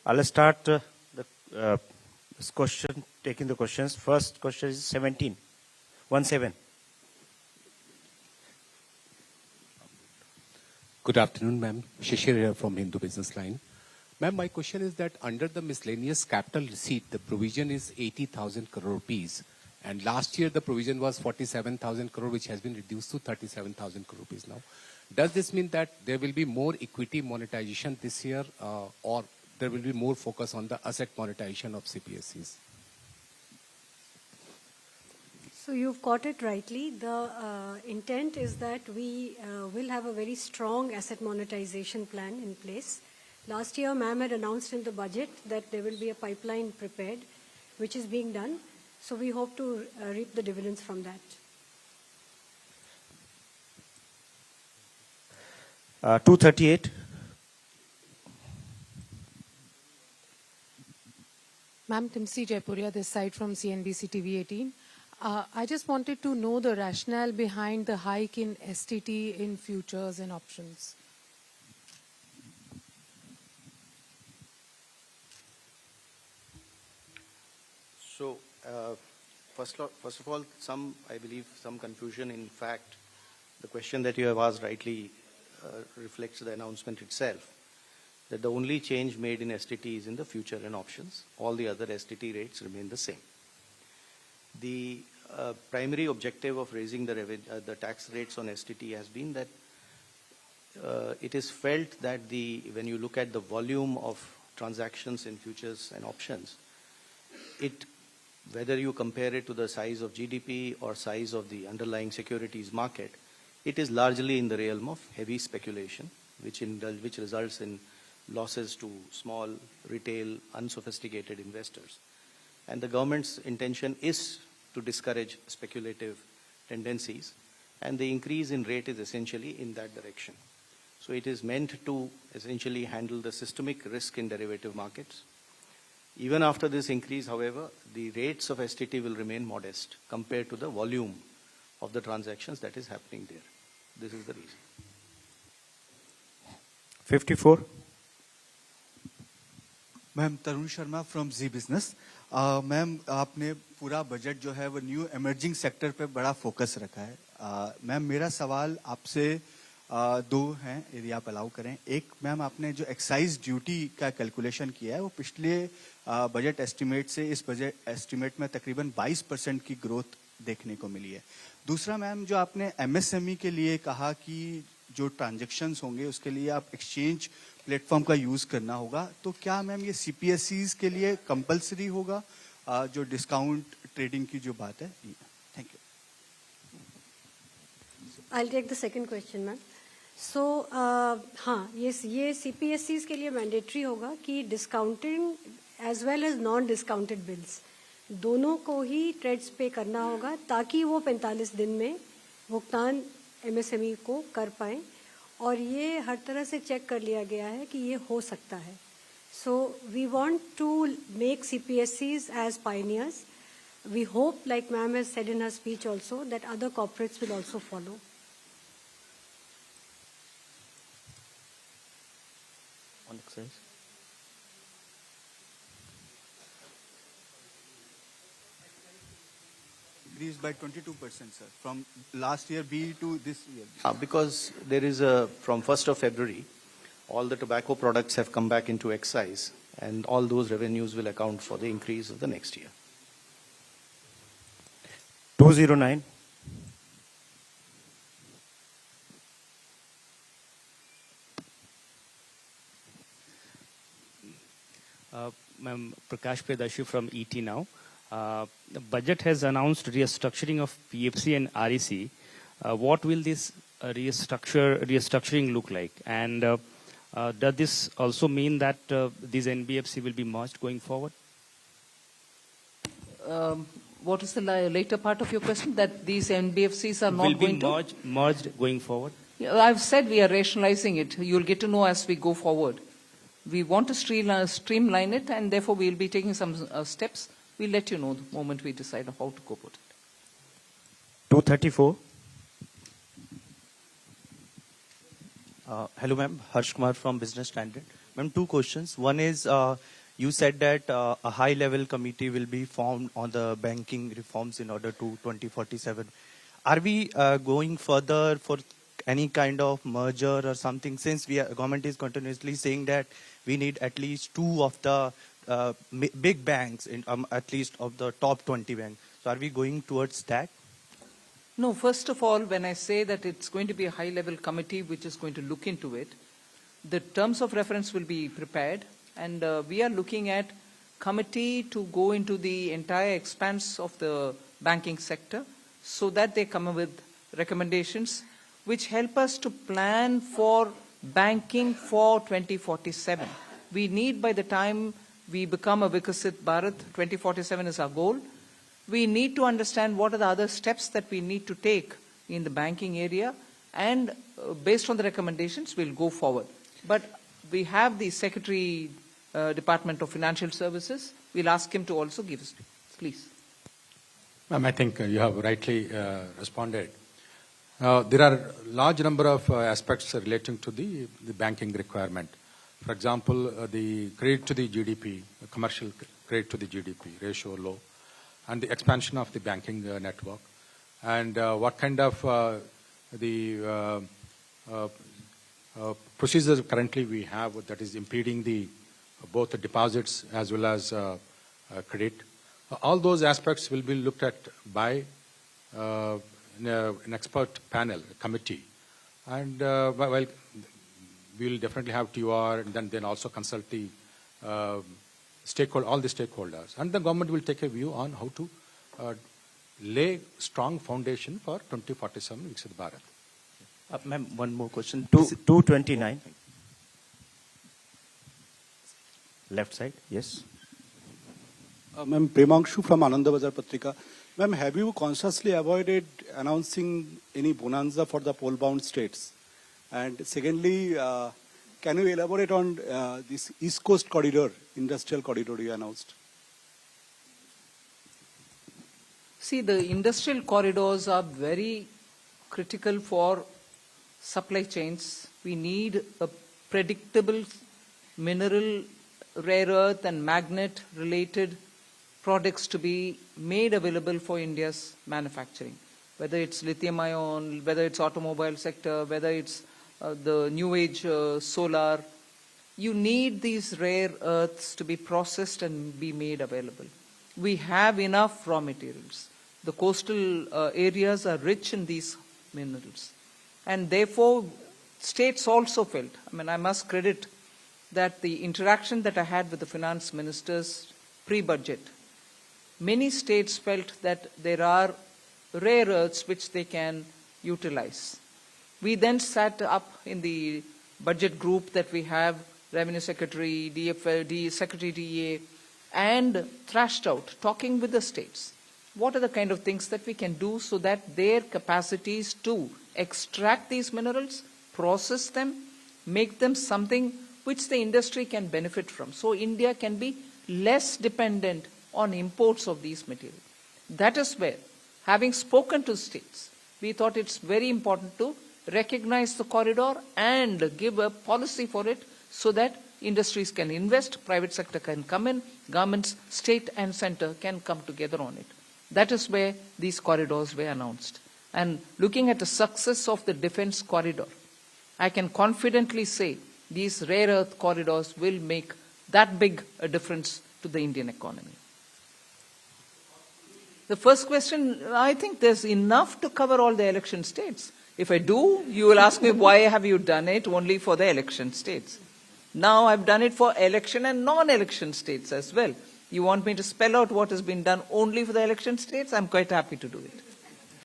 I'll start this question, taking the questions. First question is 17. 17. Good afternoon, ma'am. Shishir here from Hindu Business Line. Ma'am, my question is that under the miscellaneous capital receipt, the provision is 80,000 crore rupees. And last year, the provision was 47,000 crore, which has been reduced to 37,000 crore rupees now. Does this mean that there will be more equity monetization this year, or there will be more focus on the asset monetization of CPSEs? So you've caught it rightly. The intent is that we will have a very strong asset monetization plan in place. Last year, ma'am had announced in the budget that there will be a pipeline prepared, which is being done. So we hope to reap the dividends from that. 238. Ma'am, Timsi Jaipuria, this side from CNBC TV 18. I just wanted to know the rationale behind the hike in STT in futures and options. So, first of all, I believe some confusion. In fact, the question that you have asked rightly reflects the announcement itself, that the only change made in STT is in the future and options. All the other STT rates remain the same. The primary objective of raising the tax rates on STT has been that it is felt that when you look at the volume of transactions in futures and options, whether you compare it to the size of GDP or size of the underlying securities market, it is largely in the realm of heavy speculation, which results in losses to small, retail, unsophisticated investors. And the government's intention is to discourage speculative tendencies, and the increase in rate is essentially in that direction. So it is meant to essentially handle the systemic risk in derivative markets. Even after this increase, however, the rates of STT will remain modest compared to the volume of the transactions that is happening there. This is the reason. 54. Ma'am Tarun Sharma from Zee Business. Ma'am आपने पूरा budget जो है वो new emerging sector पे बड़ा focus रखा है. Ma'am मेरा सवाल आपसे दो हैं यदि आप अलाउ करें. एक मैम आपने जो एक्साइज ड्यूटी का कैलकुलेशन किया है वो पिछले बजट एस्टिमेट से इस बजट एस्टिमेट में तकरीबन 22% की ग्रोथ देखने को मिली है. दूसरा मैम जो आपने एमएसएमई के लिए कहा कि जो ट्रांजैक्शंस होंगे उसके लिए आप एक्सचेंज प्लेटफॉर्म का यूज करना होगा, तो क्या मैम ये सीपीएसईज के लिए कंपलसरी होगा जो डिस्काउंट ट्रेडिंग की जो बात है? Thank you. I'll take the second question, ma'am. So, हाँ, ये CPSEs के लिए मैंडेटरी होगा कि discounting as well as non discounted bills दोनों को ही ट्रेड्स पे करना होगा ताकि वो 45 दिन में भुगतान एमएसएमई को कर पाएं, और ये हर तरह से चेक कर लिया गया है कि ये हो सकता है. So we want to make CPSEs as pioneers. We hope, like ma'am has said in her speech also, that other corporates will also follow. On excise. Increased by 22%, sir, from last year B to this year. Because there is from 1st of February, all the tobacco products have come back into excise, and all those revenues will account for the increase of the next year. 209. Ma'am, Prakash Predashi from ET Now. The budget has announced restructuring of PFC and REC. What will this restructuring look like? And does this also mean that these NBFC will be merged going forward? What is the later part of your question? That these NBFCs are not going to? Merged going forward? Yeah, I've said we are rationalizing it. You'll get to know as we go forward. We want to streamline it, and therefore we'll be taking some steps. We'll let you know the moment we decide how to go about it. 234. Hello, ma'am. Harsh Kumar from Business Standard. Ma'am, two questions. One is, you said that a high-level committee will be formed on the banking reforms in order to 2047. Are we going further for any kind of merger or something? Since government is continuously saying that we need at least two of the big banks, at least of the top 20 banks. So are we going towards that? No, first of all, when I say that it's going to be a high-level committee which is going to look into it, the terms of reference will be prepared, and we are looking at committee to go into the entire expanse of the banking sector so that they come up with recommendations which help us to plan for banking for 2047. We need, by the time we become a Vikasit Bharat, 2047 is our goal, we need to understand what are the other steps that we need to take in the banking area, and based on the recommendations, we'll go forward. But we have the Secretary, Department of Financial Services. We'll ask him to also give us, please. Ma'am, I think you have rightly responded. There are large number of aspects relating to the banking requirement. For example, the credit to the GDP, commercial credit to the GDP ratio low, and the expansion of the banking network, and what kind of procedures currently we have that is impeding both the deposits as well as credit. All those aspects will be looked at by an expert panel, a committee, and well, we will definitely have TUR, and then also consult the all the stakeholders, and the government will take a view on how to lay strong foundation for 2047 Viksit Bharat. Ma'am, one more question. 229. Left side, yes. Ma'am, Premangshu from Ananda Bazar Patrika. Ma'am, have you consciously avoided announcing any bonanza for the poll-bound states? And secondly, can you elaborate on this East Coast corridor, industrial corridor you announced? See, the industrial corridors are very critical for supply chains. We need a predictable mineral, rare earth and magnet related products to be made available for India's manufacturing, whether it's lithium ion, whether it's automobile sector, whether it's the new age solar. You need these rare earths to be processed and be made available. We have enough raw materials. The coastal areas are rich in these minerals. And therefore, states also felt, I mean, I must credit that the interaction that I had with the finance ministers pre-budget, many states felt that there are rare earths which they can utilize. We then sat up in the budget group that we have, Revenue Secretary, DFL, Secretary DA, and thrashed out, talking with the states. What are the kind of things that we can do so that their capacities to extract these minerals, process them, make them something which the industry can benefit from. So India can be less dependent on imports of these materials. That is where, having spoken to states, we thought it's very important to recognize the corridor and give a policy for it so that industries can invest, private sector can come in, governments, state and center can come together on it. That is where these corridors were announced. And looking at the success of the defense corridor, I can confidently say these rare earth corridors will make that big a difference to the Indian economy. The first question, I think there's enough to cover all the election states. If I do, you will ask me, why have you done it only for the election states? Now I've done it for election and non-election states as well. You want me to spell out what has been done only for the election states? I'm quite happy to do it.